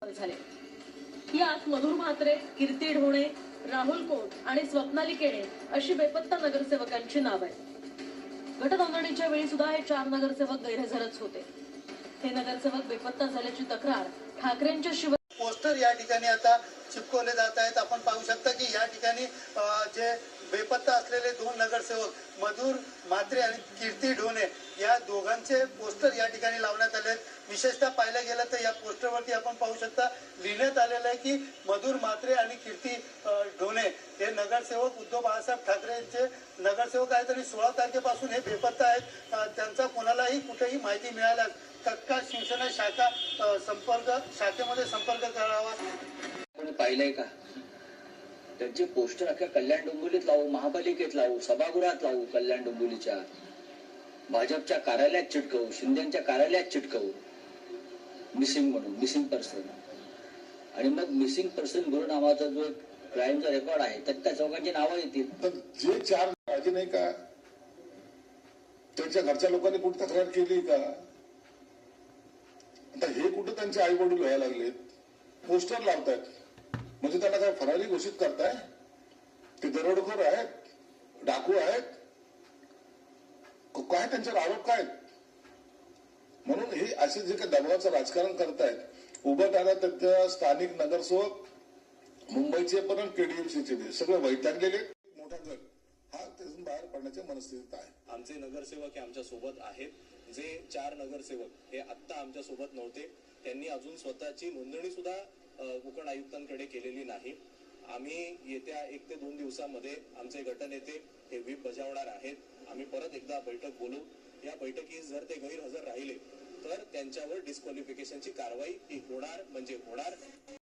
झाले। यात मधुर म्हात्रे, कीर्ती ढोणे, राहुल कोट आणि स्वप्नाली केणे अशी बेपत्ता नगरसेवकांची नाव आहेत। गटनोंदणीच्या वेळी सुद्धा हे 4 नगरसेवक गैरहजरच होते। हे नगरसेवक बेपत्ता झाल्याची तक्रार ठाकरेंच्या पोस्टर या ठिकाणी आता चिपकवले जात आहेत। आपण पाहू शकता की या ठिकाणी जे बेपत्ता असलेले 2 नगरसेवक मधुर म्हात्रे आणि कीर्ती ढोणे या दोघांचे पोस्टर या ठिकाणी लावण्यात आले आहेत। विशेषतः पाहिलं गेलं तर या पोस्टरवरती आपण पाहू शकता लिहिण्यात आलेलं आहे की मधुर म्हात्रे आणि कीर्ती ढोणे हे नगरसेवक उद्धव बाळासाहेब ठाकरेंचे नगरसेवक आहेत आणि 16 तारखेपासून हे बेपत्ता आहेत। त्यांचा कोणालाही कुठेही माहिती मिळाल्यास तत्काळ शिवसेना शाखेमध्ये संपर्क करावा। आपण पाहिलंय का त्यांचे पोस्टर अख्या कल्याण डोंबिवलीत लावू, महापालिकेत लावू, सभागृहात लावू, कल्याण डोंबिवलीच्या भाजपच्या कार्यालयात चिटकवू, शिंदेच्या कार्यालयात चिटकवू, मिसिंग म्हणून मिसिंग पर्सन। आणि मग मिसिंग पर्सन ब्युरो नावाचा जो क्राईमचा रेकॉर्ड आहे त्यात त्या चौघांची नावं येतील। तर जे 4 राजी नाही का त्यांच्या घरच्या लोकांनी कुठे तक्रार केली का? आता हे कुठे त्यांचे आई वडील व्हायला लागलेत, पोस्टर लावतायत म्हणजे त्यांना काय फरारी घोषित करताय? ते दरोडेखोर आहेत, डाकू आहेत, काय त्यांच्यावर आरोप काय? म्हणून हे असे जे काही दबावाचं राजकारण करतायत, उभं त्याला त्या स्थानिक नगरसेवक मुंबईचे पण केडीएमसीचे सगळे वैतागलेले मोठा गट हा त्यातून बाहेर पडण्याच्या मनस्थितीत आहे। आमचे नगरसेवक हे आमच्या सोबत आहेत। जे 4 नगरसेवक हे आत्ता आमच्या सोबत नव्हते, त्यांनी अजून स्वतःची नोंदणी सुद्धा कोकण आयुक्तांकडे केलेली नाही। आम्ही येत्या 1 ते 2 दिवसामध्ये आमचे गटनेते हे व्हीप बजावणार आहेत। आम्ही परत एकदा बैठक बोलू। या बैठकीत जर ते गैरहजर राहिले तर त्यांच्यावर डिस्क्वालिफिकेशनची कारवाई ही होणार म्हणजे होणार।